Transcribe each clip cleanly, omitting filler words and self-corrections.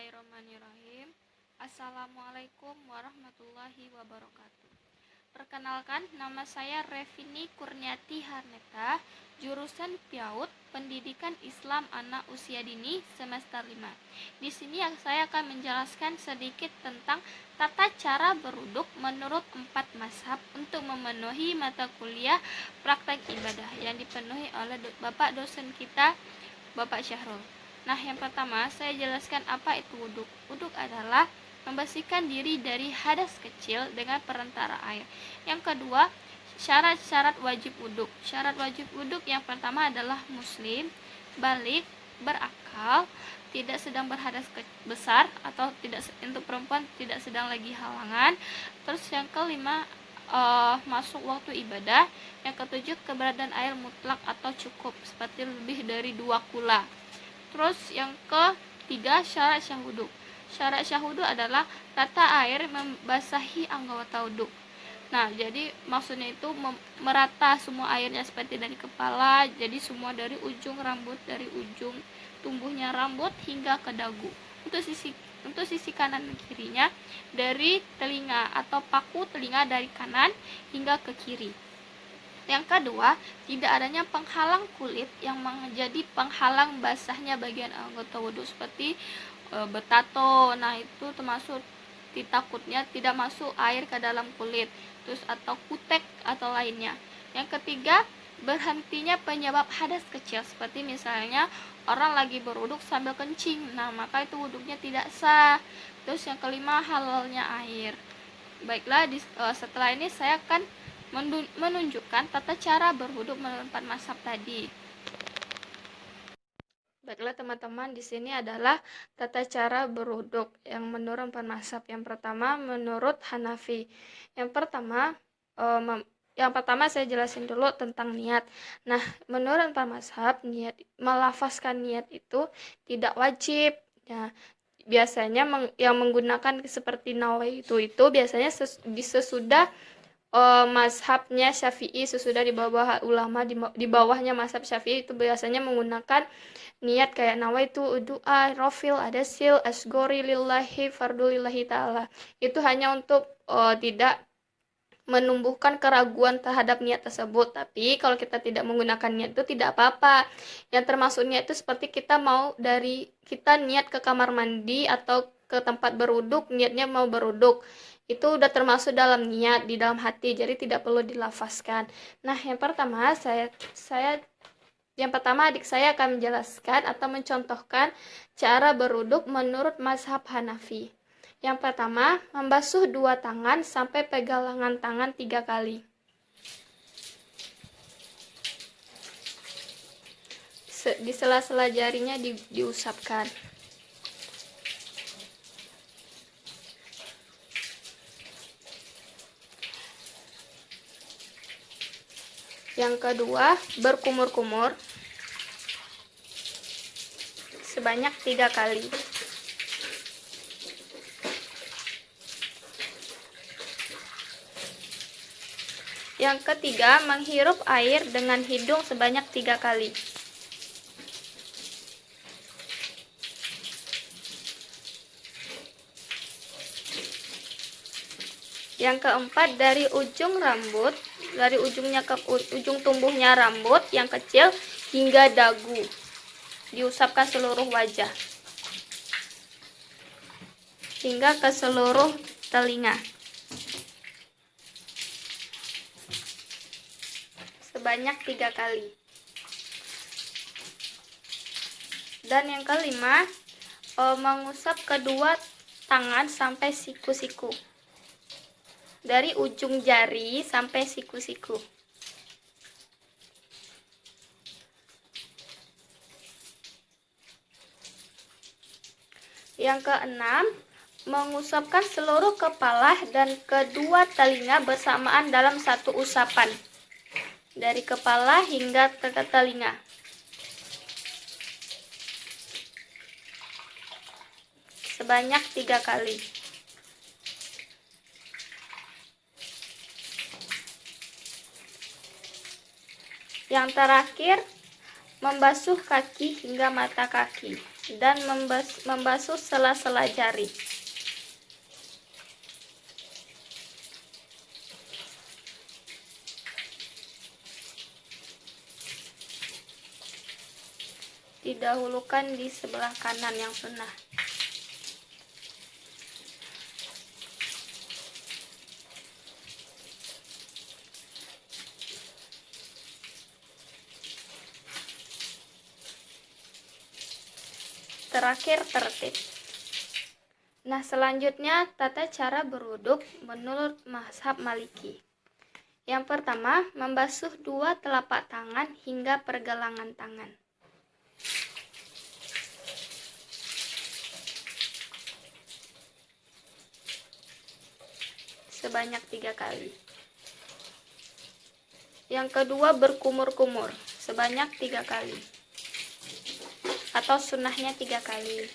Bismillahirrahmanirrahim. Assalamualaikum warahmatullahi wabarakatuh. Perkenalkan, nama saya Revini Kurniati Harneta, jurusan PIAUD, Pendidikan Islam Anak Usia Dini, semester 5. Di sini saya akan menjelaskan sedikit tentang tata cara berwuduk menurut 4 mazhab untuk memenuhi mata kuliah praktek ibadah yang dipenuhi oleh Bapak dosen kita, Bapak Syahrul. Nah, yang pertama saya jelaskan apa itu wuduk. Wuduk adalah membersihkan diri dari hadas kecil dengan perantara air. Yang kedua, syarat-syarat wajib wuduk. Syarat wajib wuduk yang pertama adalah muslim, balik, berakal, tidak sedang berhadas besar, atau tidak untuk perempuan tidak sedang lagi halangan. Terus yang kelima, masuk waktu ibadah. Yang ketujuh, keberadaan air mutlak atau cukup seperti lebih dari 2 kula. Terus yang ketiga, syarat syahwuduk. Syarat syahwuduk adalah rata air membasahi anggota wuduk. Nah, jadi maksudnya itu merata semua airnya seperti dari kepala, jadi semua dari ujung rambut, dari ujung tumbuhnya rambut hingga ke dagu. Untuk sisi kanan dan kirinya, dari telinga atau paku telinga dari kanan hingga ke kiri. Yang kedua, tidak adanya penghalang kulit yang menjadi penghalang basahnya bagian anggota wudhu seperti betato. Nah, itu termasuk ditakutnya tidak masuk air ke dalam kulit. Terus atau kutek atau lainnya. Yang ketiga, berhentinya penyebab hadas kecil seperti misalnya orang lagi berwuduk sambil kencing. Nah, maka itu wuduknya tidak sah. Terus yang kelima, halalnya air. Baiklah, setelah ini saya akan menunjukkan tata cara berwuduk menurut 4 mazhab tadi. Baiklah teman-teman, di sini adalah tata cara berwuduk yang menurut 4 mazhab. Yang pertama menurut Hanafi. Yang pertama saya jelasin dulu tentang niat. Nah, menurut 4 mazhab, melafazkan niat itu tidak wajib. Ya, biasanya yang menggunakan seperti nawaitu itu biasanya sesudah mazhabnya Syafi'i, sesudah di bawah ulama di bawahnya mazhab Syafi'i itu biasanya menggunakan niat kayak nawaitu doa rofil adasil asgori lillahi fardulillahi ta'ala. Itu hanya untuk tidak menumbuhkan keraguan terhadap niat tersebut. Tapi kalau kita tidak menggunakan niat itu tidak apa-apa. Yang termasuk niat itu seperti kita niat ke kamar mandi atau ke tempat berwuduk, niatnya mau berwuduk, itu udah termasuk dalam niat di dalam hati, jadi tidak perlu dilafazkan. Nah, yang pertama adik saya akan menjelaskan atau mencontohkan cara berwuduk menurut mazhab Hanafi. Yang pertama, membasuh 2 tangan sampai pegangan tangan 3 kali. Di sela-sela jarinya diusapkan. Yang kedua, berkumur-kumur sebanyak 3 kali. Yang ketiga, menghirup air dengan hidung sebanyak 3 kali. Yang keempat, dari ujungnya ke ujung tumbuhnya rambut yang kecil hingga dagu, diusapkan seluruh wajah hingga ke seluruh telinga sebanyak 3 kali. Dan yang kelima, mengusap kedua tangan sampai siku-siku, dari ujung jari sampai siku-siku. Yang keenam, mengusapkan seluruh kepala dan kedua telinga bersamaan dalam satu usapan, dari kepala hingga ke telinga. Sebanyak 3 kali. Yang terakhir, membasuh kaki hingga mata kaki. dan membasuh sela-sela jari. Didahulukan di sebelah kanan yang sunnah. Terakhir tertib. Nah, selanjutnya tata cara berwuduk menurut mazhab Maliki. Yang pertama, membasuh 2 telapak tangan hingga pergelangan tangan. Sebanyak 3 kali. Yang kedua, berkumur-kumur sebanyak 3 kali. Atau sunnahnya 3 kali.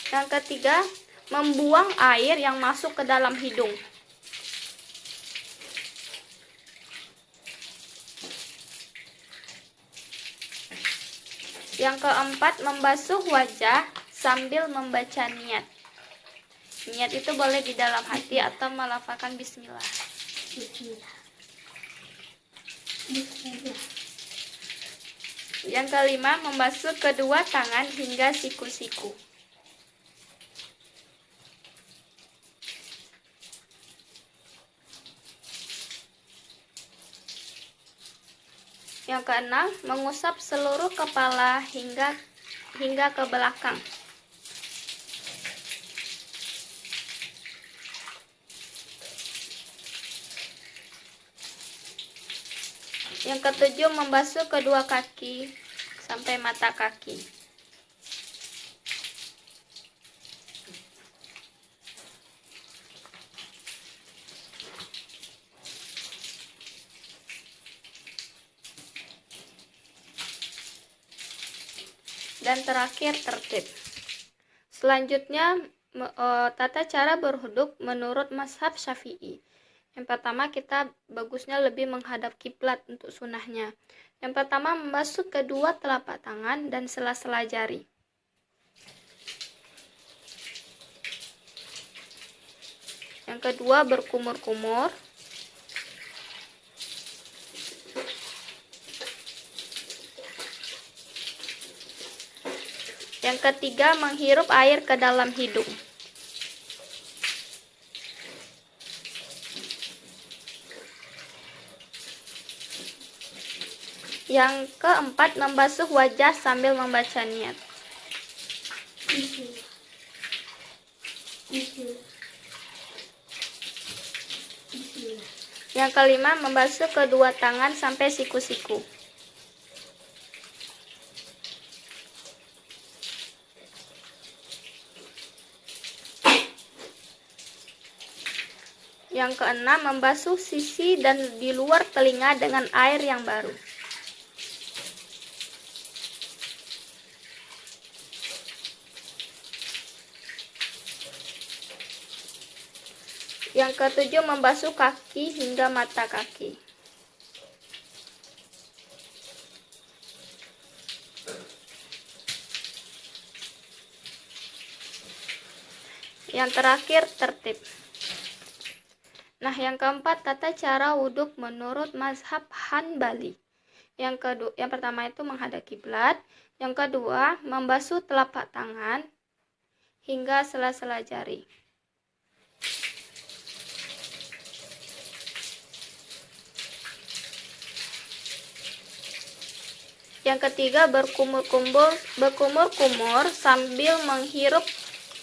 Yang ketiga, membuang air yang masuk ke dalam hidung. Yang keempat, membasuh wajah sambil membaca niat. Niat itu boleh di dalam hati atau melafalkan bismillah. Yang kelima, membasuh kedua tangan hingga siku-siku. Yang keenam, mengusap seluruh kepala hingga ke belakang. Yang ketujuh, membasuh kedua kaki sampai mata kaki. Dan terakhir tertib. Selanjutnya tata cara berwuduk menurut mazhab Syafi'i. Yang pertama, kita bagusnya lebih menghadap kiblat untuk sunnahnya. Yang pertama, membasuh kedua telapak tangan dan sela-sela jari. Yang kedua, berkumur-kumur. Yang ketiga, menghirup air ke dalam hidung. Yang keempat, membasuh wajah sambil membaca niat. Yang kelima, membasuh kedua tangan sampai siku-siku. Yang keenam, membasuh sisi dan di luar telinga dengan air yang baru. Yang ketujuh, membasuh kaki hingga mata kaki. Yang terakhir, tertib. Nah, yang keempat, tata cara wuduk menurut mazhab Hanbali. Yang pertama itu menghadap kiblat. Yang kedua, membasuh telapak tangan hingga sela-sela jari. Yang ketiga, berkumur-kumur sambil menghirup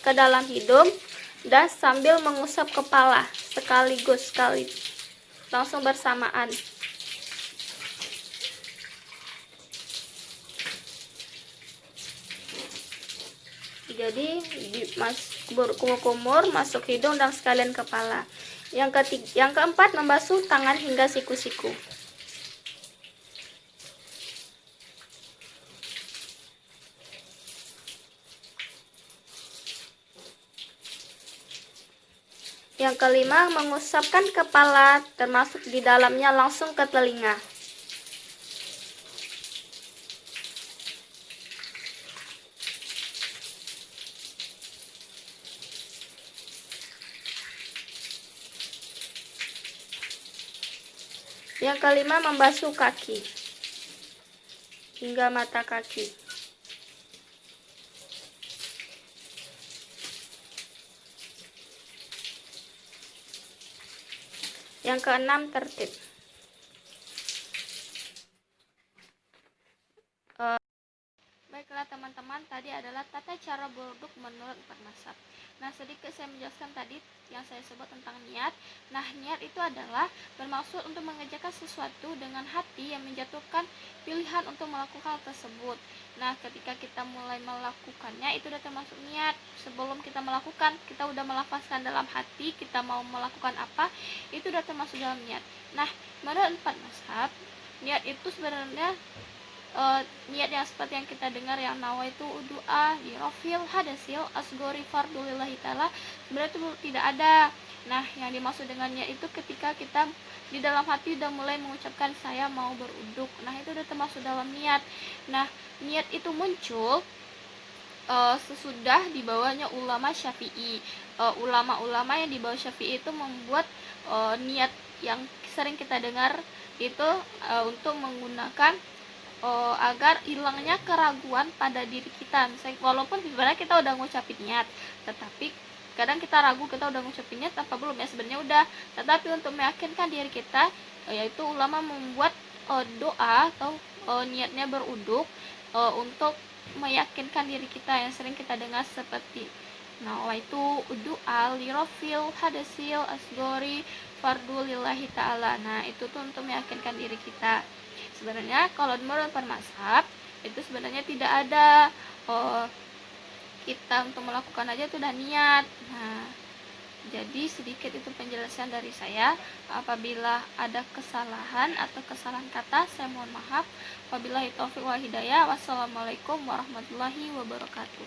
ke dalam hidung dan sambil mengusap kepala langsung bersamaan. Jadi berkumur-kumur masuk hidung dan sekalian kepala. Yang keempat, membasuh tangan hingga siku-siku. Yang kelima, mengusapkan kepala termasuk di dalamnya langsung ke telinga. Yang kelima, membasuh kaki hingga mata kaki. Yang keenam, tertib. Baiklah teman-teman, tadi adalah tata cara berwuduk menurut empat mazhab. Nah, sedikit saya menjelaskan tadi yang saya sebut tentang niat. Nah, niat itu adalah bermaksud untuk mengerjakan sesuatu dengan hati yang menjatuhkan pilihan untuk melakukan hal tersebut. Nah, ketika kita mulai melakukannya, itu sudah termasuk niat. Sebelum kita melakukan, kita sudah melafazkan dalam hati kita mau melakukan apa, itu sudah termasuk dalam niat. Nah, menurut empat mazhab, niat itu sebenarnya niat yang seperti yang kita dengar, yang nawaitu doa dirofil hadasil asgori fardulillahi ta'ala, sebenarnya itu tidak ada. Nah, yang dimaksud dengan niat itu ketika kita di dalam hati udah mulai mengucapkan saya mau beruduk, nah itu udah termasuk dalam niat. Nah, niat itu muncul sesudah dibawanya ulama Syafi'i. Ulama-ulama yang di bawah Syafi'i itu membuat niat yang sering kita dengar itu untuk menggunakan agar hilangnya keraguan pada diri kita. Misalnya, walaupun sebenarnya kita udah ngucapin niat, tetapi kadang kita ragu, kita udah ngucapin niat tanpa belum ya sebenarnya udah. Tetapi untuk meyakinkan diri kita, yaitu ulama membuat doa atau niatnya beruduk untuk meyakinkan diri kita yang sering kita dengar seperti nawaitu doa lirofil hadasil asgori fardulillahi ta'ala. Nah, itu tuh untuk meyakinkan diri kita. Sebenarnya kalau menurut mazhab itu sebenarnya tidak ada kita untuk melakukan aja itu udah niat. Nah, jadi sedikit itu penjelasan dari saya. Apabila ada kesalahan atau kesalahan kata, saya mohon maaf. Wabillahi taufiq wal hidayah. Wassalamualaikum warahmatullahi wabarakatuh.